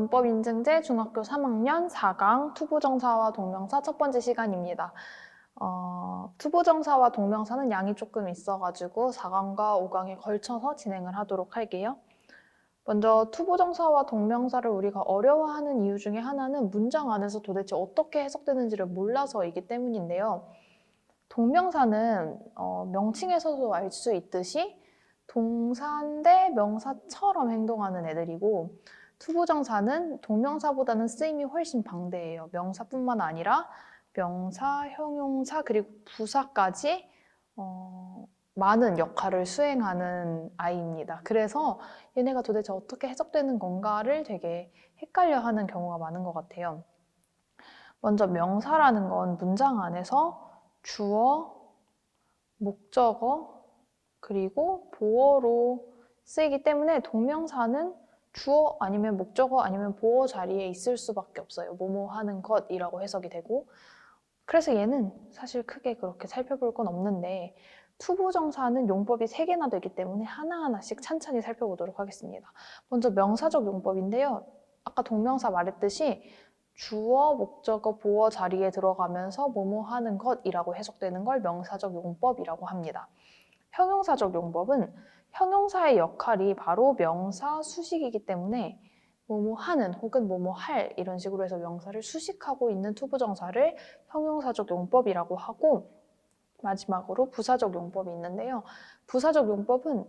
문법 인증제 중학교 3학년 4강 투부정사와 동명사 첫 번째 시간입니다. 투부정사와 동명사는 양이 조금 있어가지고 4강과 5강에 걸쳐서 진행을 하도록 할게요. 먼저 투부정사와 동명사를 우리가 어려워하는 이유 중에 하나는 문장 안에서 도대체 어떻게 해석되는지를 몰라서이기 때문인데요. 동명사는 명칭에서도 알 수 있듯이 동사인데 명사처럼 행동하는 애들이고, 투부정사는 동명사보다는 쓰임이 훨씬 방대해요. 명사뿐만 아니라 명사, 형용사, 그리고 부사까지 많은 역할을 수행하는 아이입니다. 그래서 얘네가 도대체 어떻게 해석되는 건가를 되게 헷갈려하는 경우가 많은 것 같아요. 먼저 명사라는 건 문장 안에서 주어, 목적어, 그리고 보어로 쓰이기 때문에 동명사는 주어 아니면 목적어 아니면 보어 자리에 있을 수밖에 없어요. 뭐뭐 하는 것이라고 해석이 되고, 그래서 얘는 사실 크게 그렇게 살펴볼 건 없는데, 투부정사는 용법이 3개나 되기 때문에 하나하나씩 찬찬히 살펴보도록 하겠습니다. 먼저 명사적 용법인데요. 아까 동명사 말했듯이 주어, 목적어, 보어 자리에 들어가면서 뭐뭐 하는 것이라고 해석되는 걸 명사적 용법이라고 합니다. 형용사적 용법은 형용사의 역할이 바로 명사, 수식이기 때문에 뭐뭐 하는 혹은 뭐뭐 할 이런 식으로 해서 명사를 수식하고 있는 투부정사를 형용사적 용법이라고 하고, 마지막으로 부사적 용법이 있는데요. 부사적 용법은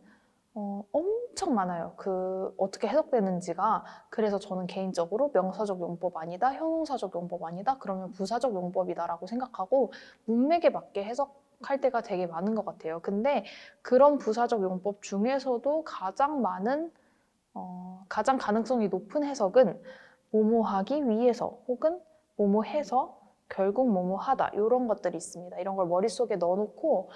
엄청 많아요. 어떻게 해석되는지가. 그래서 저는 개인적으로 명사적 용법 아니다, 형용사적 용법 아니다, 그러면 부사적 용법이다라고 생각하고 문맥에 맞게 해석할 때가 되게 많은 것 같아요. 근데 그런 부사적 용법 중에서도 가장 많은, 가장 가능성이 높은 해석은 뭐뭐 하기 위해서 혹은 뭐뭐 해서 결국 뭐뭐 하다, 이런 것들이 있습니다. 이런 걸 머릿속에 넣어놓고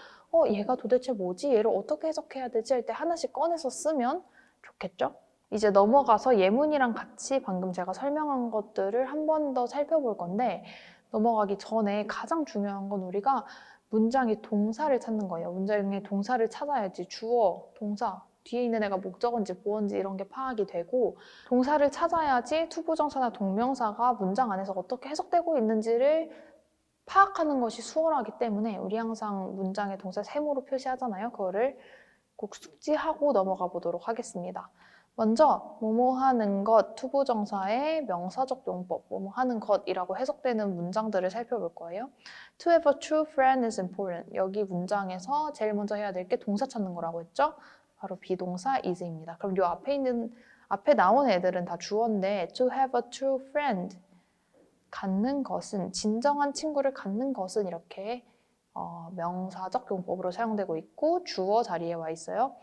얘가 도대체 뭐지? 얘를 어떻게 해석해야 되지? 할 때 하나씩 꺼내서 쓰면 좋겠죠? 이제 넘어가서 예문이랑 같이 방금 제가 설명한 것들을 한 번 더 살펴볼 건데, 넘어가기 전에 가장 중요한 건 우리가 문장의 동사를 찾는 거예요. 문장의 동사를 찾아야지 주어, 동사, 뒤에 있는 애가 목적어인지 보어인지 이런 게 파악이 되고, 동사를 찾아야지 투부정사나 동명사가 문장 안에서 어떻게 해석되고 있는지를 파악하는 것이 수월하기 때문에 우리 항상 문장의 동사 세모로 표시하잖아요. 그거를 꼭 숙지하고 넘어가 보도록 하겠습니다. 먼저 뭐뭐 하는 것 투부정사의 명사적 용법, 뭐뭐 하는 것이라고 해석되는 문장들을 살펴볼 거예요. To have a true friend is important. 여기 문장에서 제일 먼저 해야 될 게 동사 찾는 거라고 했죠? 바로 비동사 is입니다. 그럼 이 앞에 나온 애들은 다 주어인데, to have a true friend, 갖는 것은, 진정한 친구를 갖는 것은 이렇게 명사적 용법으로 사용되고 있고 주어 자리에 와 있어요.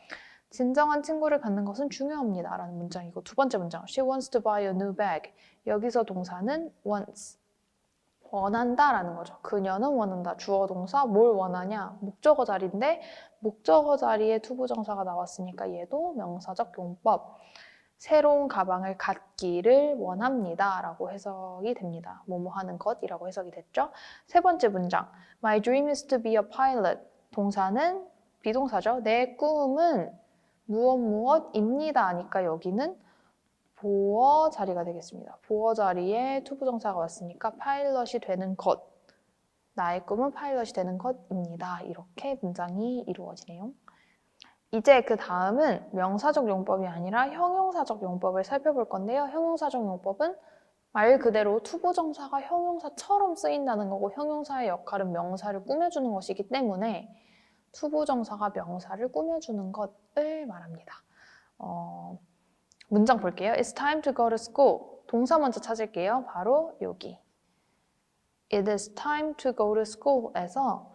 진정한 친구를 갖는 것은 중요합니다 라는 문장이고, 두 번째 문장 She wants to buy a new bag. 여기서 동사는 wants, 원한다 라는 거죠. 그녀는 원한다. 주어 동사, 뭘 원하냐? 목적어 자리인데 목적어 자리에 투부정사가 나왔으니까 얘도 명사적 용법. 새로운 가방을 갖기를 원합니다 라고 해석이 됩니다. 뭐뭐 하는 것이라고 해석이 됐죠. 세 번째 문장 My dream is to be a pilot. 동사는 비동사죠. 내 꿈은 무엇입니다 하니까 여기는 보어 자리가 되겠습니다. 보어 자리에 투부정사가 왔으니까 파일럿이 되는 것, 나의 꿈은 파일럿이 되는 것입니다. 이렇게 문장이 이루어지네요. 이제 그 다음은 명사적 용법이 아니라 형용사적 용법을 살펴볼 건데요. 형용사적 용법은 말 그대로 투부정사가 형용사처럼 쓰인다는 거고, 형용사의 역할은 명사를 꾸며주는 것이기 때문에 투부정사가 명사를 꾸며주는 것을 말합니다. 문장 볼게요. It's time to go to school. 동사 먼저 찾을게요. 바로 여기. It is time to go to school에서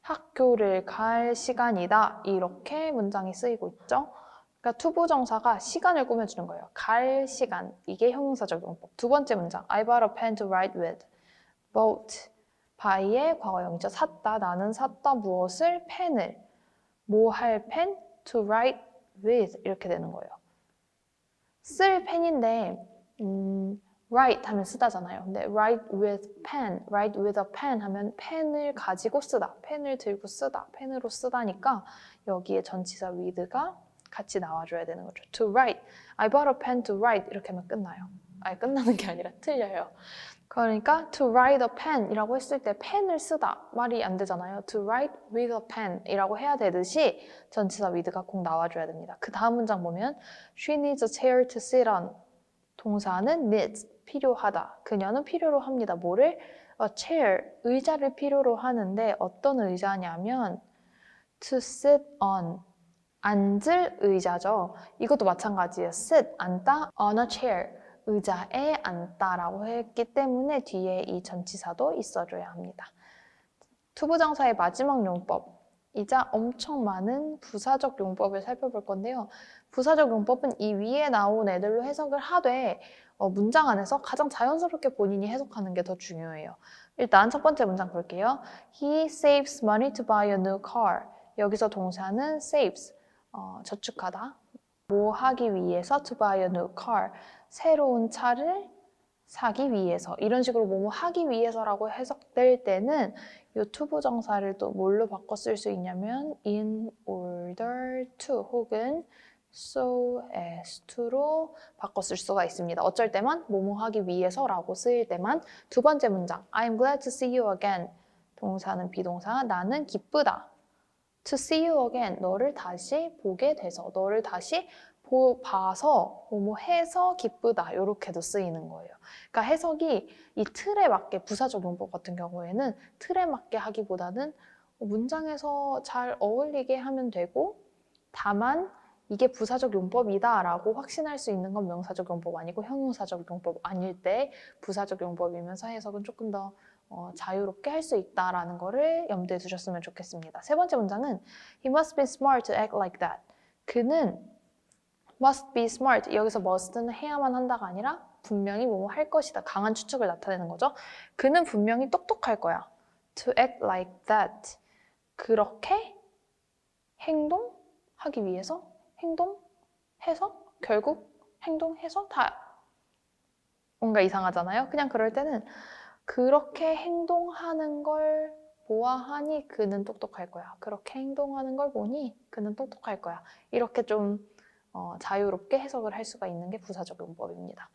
학교를 갈 시간이다. 이렇게 문장이 쓰이고 있죠. 그러니까 투부정사가 시간을 꾸며주는 거예요. 갈 시간. 이게 형용사적 용법. 두 번째 문장. I bought a pen to write with. bought. buy의 과거형이죠. 샀다. 나는 샀다. 무엇을? 펜을. 뭐 할 펜? to write with. 이렇게 되는 거예요. 쓸 펜인데 write 하면 쓰다잖아요. 근데 write with pen, write with a pen 하면 펜을 가지고 쓰다, 펜을 들고 쓰다, 펜으로 쓰다니까 여기에 전치사 with가 같이 나와줘야 되는 거죠. To write. I bought a pen to write. 이렇게 하면 끝나요. 아니, 끝나는 게 아니라 틀려요. 그러니까 to write a pen 이라고 했을 때 펜을 쓰다 말이 안 되잖아요. To write with a pen 이라고 해야 되듯이 전치사 with가 꼭 나와줘야 됩니다. 그 다음 문장 보면 She needs a chair to sit on. 동사는 needs, 필요하다. 그녀는 필요로 합니다. 뭐를? A chair, 의자를 필요로 하는데 어떤 의자냐면 to sit on, 앉을 의자죠. 이것도 마찬가지예요. sit, 앉다, on a chair, 의자에 앉다라고 했기 때문에 뒤에 이 전치사도 있어줘야 합니다. 투부정사의 마지막 용법이자 엄청 많은 부사적 용법을 살펴볼 건데요. 부사적 용법은 이 위에 나온 애들로 해석을 하되 문장 안에서 가장 자연스럽게 본인이 해석하는 게 더 중요해요. 일단 첫 번째 문장 볼게요. He saves money to buy a new car. 여기서 동사는 saves, 저축하다. 뭐 하기 위해서 to buy a new car. 새로운 차를 사기 위해서. 이런 식으로 뭐뭐 하기 위해서라고 해석될 때는 이 투부정사를 또 뭘로 바꿔 쓸 수 있냐면 in order to 혹은 so as to로 바꿔 쓸 수가 있습니다. 어쩔 때만 뭐뭐 하기 위해서라고 쓰일 때만. 두 번째 문장 I'm glad to see you again. 동사는 비동사. 나는 기쁘다. To see you again. 너를 다시 보게 돼서. 너를 다시 봐서 뭐뭐 해서 기쁘다. 이렇게도 쓰이는 거예요. 그러니까 해석이 이 틀에 맞게 부사적 용법 같은 경우에는 틀에 맞게 하기보다는 문장에서 잘 어울리게 하면 되고 다만 이게 부사적 용법이다 라고 확신할 수 있는 건 명사적 용법 아니고 형용사적 용법 아닐 때 부사적 용법이면서 해석은 조금 더 자유롭게 할 수 있다라는 거를 염두에 두셨으면 좋겠습니다. 세 번째 문장은 He must be smart to act like that. 그는 must be smart. 여기서 must는 해야만 한다가 아니라 분명히 뭐뭐 할 것이다. 강한 추측을 나타내는 거죠. 그는 분명히 똑똑할 거야. To act like that. 그렇게 행동하기 위해서 행동해서 결국 행동해서 다 뭔가 이상하잖아요. 그냥 그럴 때는 그렇게 행동하는 걸 보아하니 그는 똑똑할 거야. 그렇게 행동하는 걸 보니 그는 똑똑할 거야. 이렇게 좀 자유롭게 해석을 할 수가 있는 게 부사적 용법입니다.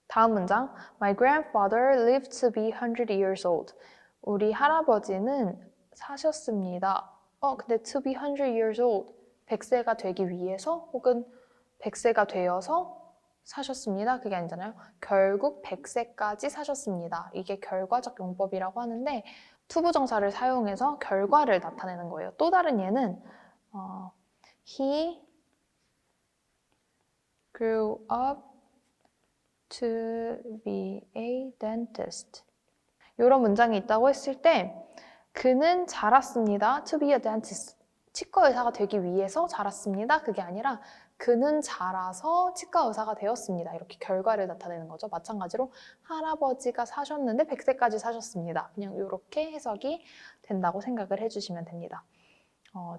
다음 문장. My grandfather lived to be 100 years old. 우리 할아버지는 사셨습니다. 근데 to be 100 years old. 100세가 되기 위해서 혹은 100세가 되어서 사셨습니다. 그게 아니잖아요. 결국 100세까지 사셨습니다. 이게 결과적 용법이라고 하는데 투부정사를 사용해서 결과를 나타내는 거예요. 또 다른 예는 He grew up to be a dentist. 이런 문장이 있다고 했을 때 그는 자랐습니다. To be a dentist. 치과 의사가 되기 위해서 자랐습니다. 그게 아니라 그는 자라서 치과 의사가 되었습니다. 이렇게 결과를 나타내는 거죠. 마찬가지로 할아버지가 사셨는데 100세까지 사셨습니다. 그냥 이렇게 해석이 된다고 생각을 해주시면 됩니다.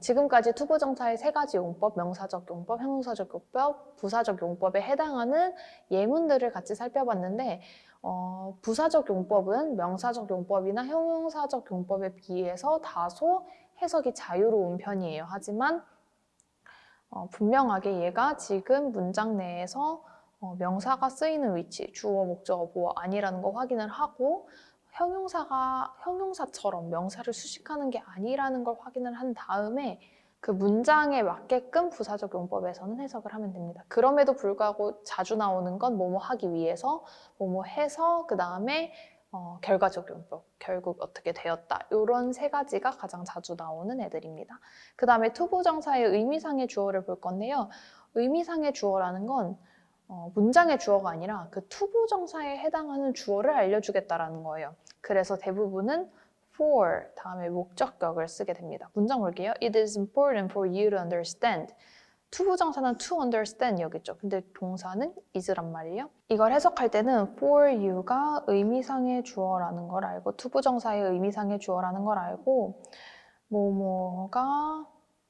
지금까지 투부정사의 세 가지 용법, 명사적 용법, 형용사적 용법, 부사적 용법에 해당하는 예문들을 같이 살펴봤는데 부사적 용법은 명사적 용법이나 형용사적 용법에 비해서 다소 해석이 자유로운 편이에요. 하지만 분명하게 얘가 지금 문장 내에서 명사가 쓰이는 위치, 주어, 목적어, 보어 아니라는 거 확인을 하고 형용사가 형용사처럼 명사를 수식하는 게 아니라는 걸 확인을 한 다음에 그 문장에 맞게끔 부사적 용법에서는 해석을 하면 됩니다. 그럼에도 불구하고 자주 나오는 건 뭐뭐 하기 위해서, 뭐뭐 해서 그 다음에 결과적 용법, 결국 어떻게 되었다. 이런 세 가지가 가장 자주 나오는 애들입니다. 그 다음에 투부정사의 의미상의 주어를 볼 건데요. 의미상의 주어라는 건 문장의 주어가 아니라 그 투부정사에 해당하는 주어를 알려주겠다라는 거예요. 그래서 대부분은 for 다음에 목적격을 쓰게 됩니다. 문장 볼게요. It is important for you to understand. 투부정사는 to understand 여기 있죠. 근데 동사는 is란 말이에요. 이걸 해석할 때는 for you가 의미상의 주어라는 걸 알고 투부정사의 의미상의 주어라는 걸 알고 뭐뭐가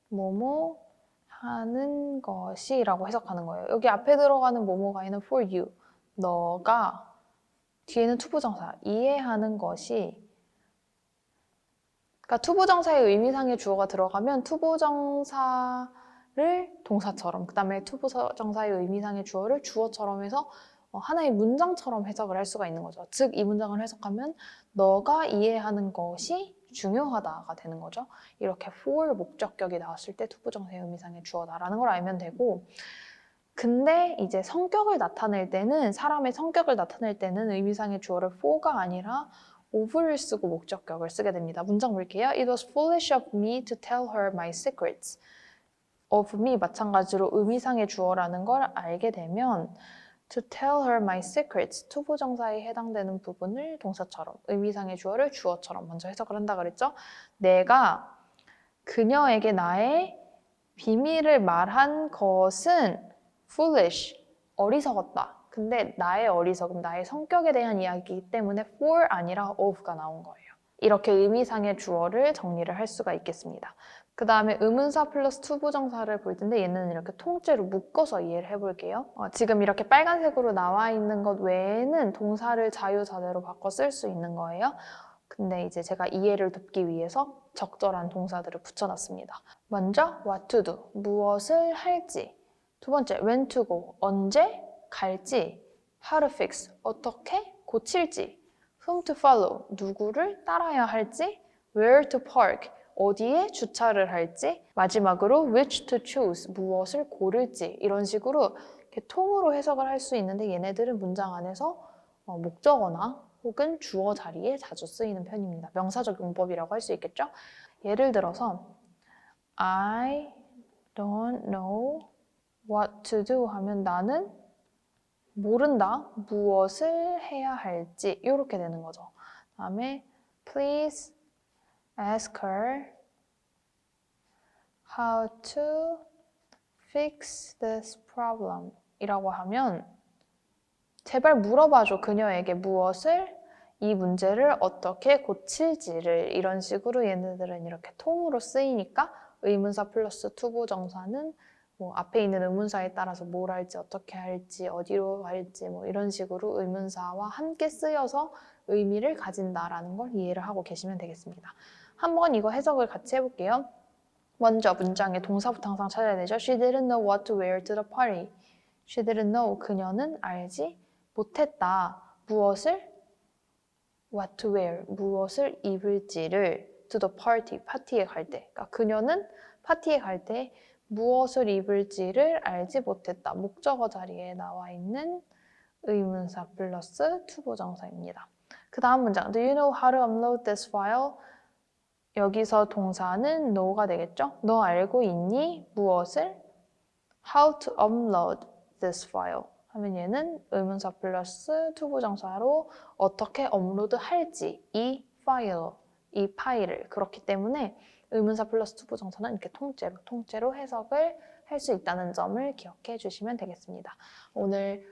뭐뭐 하는 것이라고 해석하는 거예요. 여기 앞에 들어가는 뭐뭐가에는 for you, 너가 뒤에는 투부정사, 이해하는 것이 그러니까 투부정사의 의미상의 주어가 들어가면 투부정사를 동사처럼, 그 다음에 투부정사의 의미상의 주어를 주어처럼 해서 하나의 문장처럼 해석을 할 수가 있는 거죠. 즉, 이 문장을 해석하면 너가 이해하는 것이 중요하다가 되는 거죠. 이렇게 for 목적격이 나왔을 때 투부정사의 의미상의 주어다라는 걸 알면 되고, 근데 이제 성격을 나타낼 때는, 사람의 성격을 나타낼 때는 의미상의 주어를 for가 아니라 of를 쓰고 목적격을 쓰게 됩니다. 문장 볼게요. It was foolish of me to tell her my secrets. of me 마찬가지로 의미상의 주어라는 걸 알게 되면 to tell her my secrets, 투부정사에 해당되는 부분을 동사처럼, 의미상의 주어를 주어처럼 먼저 해석을 한다 그랬죠? 내가 그녀에게 나의 비밀을 말한 것은 foolish, 어리석었다. 근데 나의 어리석음, 나의 성격에 대한 이야기이기 때문에 for 아니라 of가 나온 거예요. 이렇게 의미상의 주어를 정리를 할 수가 있겠습니다. 그 다음에 의문사 플러스 투부정사를 볼 텐데 얘는 이렇게 통째로 묶어서 이해를 해볼게요. 지금 이렇게 빨간색으로 나와 있는 것 외에는 동사를 자유자재로 바꿔 쓸 수 있는 거예요. 근데 이제 제가 이해를 돕기 위해서 적절한 동사들을 붙여놨습니다. 먼저 what to do, 무엇을 할지. 두 번째 when to go, 언제 갈지. how to fix, 어떻게 고칠지. whom to follow, 누구를 따라야 할지. where to park, 어디에 주차를 할지. 마지막으로 which to choose, 무엇을 고를지. 이런 식으로 이렇게 통으로 해석을 할 수 있는데 얘네들은 문장 안에서 목적어나 혹은 주어 자리에 자주 쓰이는 편입니다. 명사적 용법이라고 할 수 있겠죠? 예를 들어서 I don't know what to do 하면 나는 모른다, 무엇을 해야 할지 이렇게 되는 거죠. 다음에 please ask her how to fix this problem 이라고 하면 제발 물어봐줘, 그녀에게 무엇을, 이 문제를 어떻게 고칠지를. 이런 식으로 얘네들은 이렇게 통으로 쓰이니까 의문사 플러스 투부정사는 뭐 앞에 있는 의문사에 따라서 뭘 할지, 어떻게 할지, 어디로 갈지 뭐 이런 식으로 의문사와 함께 쓰여서 의미를 가진다라는 걸 이해를 하고 계시면 되겠습니다. 한번 이거 해석을 같이 해볼게요. 먼저 문장의 동사부터 항상 찾아야 되죠. She didn't know what to wear to the party. She didn't know, 그녀는 알지 못했다. 무엇을? What to wear, 무엇을 입을지를. To the party, 파티에 갈 때. 그러니까 그녀는 파티에 갈 때 무엇을 입을지를 알지 못했다. 목적어 자리에 나와 있는 의문사 플러스 투부정사입니다. 그 다음 문장. Do you know how to upload this file? 여기서 동사는 know가 되겠죠? 너 알고 있니? 무엇을? How to upload this file. 하면 얘는 의문사 플러스 투부정사로 어떻게 업로드할지, 이 파일, 이 파일을. 그렇기 때문에 의문사 플러스 투부정사는 이렇게 통째로 해석을 할 수 있다는 점을 기억해 주시면 되겠습니다. 오늘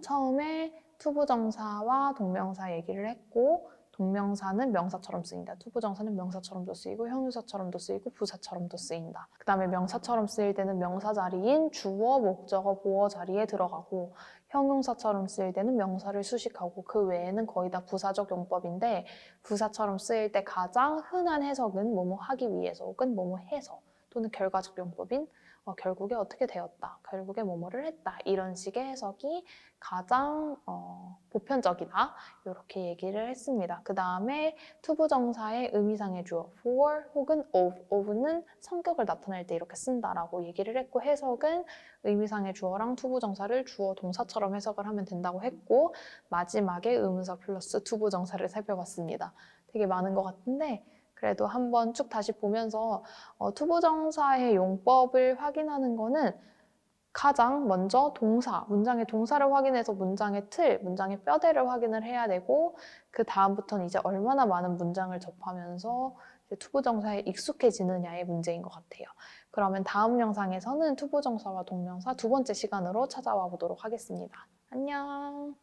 처음에 투부정사와 동명사 얘기를 했고, 동명사는 명사처럼 쓰인다. 투부정사는 명사처럼도 쓰이고 형용사처럼도 쓰이고 부사처럼도 쓰인다. 그 다음에 명사처럼 쓰일 때는 명사 자리인 주어, 목적어, 보어 자리에 들어가고, 형용사처럼 쓰일 때는 명사를 수식하고 그 외에는 거의 다 부사적 용법인데, 부사처럼 쓰일 때 가장 흔한 해석은 뭐뭐 하기 위해서 혹은 뭐뭐 해서, 또는 결과적 용법인 결국에 어떻게 되었다, 결국에 뭐뭐를 했다, 이런 식의 해석이 가장 보편적이다, 이렇게 얘기를 했습니다. 그 다음에 투부정사의 의미상의 주어 for 혹은 of는 성격을 나타낼 때 이렇게 쓴다라고 얘기를 했고, 해석은 의미상의 주어랑 투부정사를 주어 동사처럼 해석을 하면 된다고 했고, 마지막에 의문사 플러스 투부정사를 살펴봤습니다. 되게 많은 것 같은데 그래도 한번 쭉 다시 보면서 투부정사의 용법을 확인하는 거는 가장 먼저 동사, 문장의 동사를 확인해서 문장의 틀, 문장의 뼈대를 확인을 해야 되고, 그 다음부터는 이제 얼마나 많은 문장을 접하면서 이제 투부정사에 익숙해지느냐의 문제인 것 같아요. 그러면 다음 영상에서는 투부정사와 동명사 두 번째 시간으로 찾아와 보도록 하겠습니다. 안녕!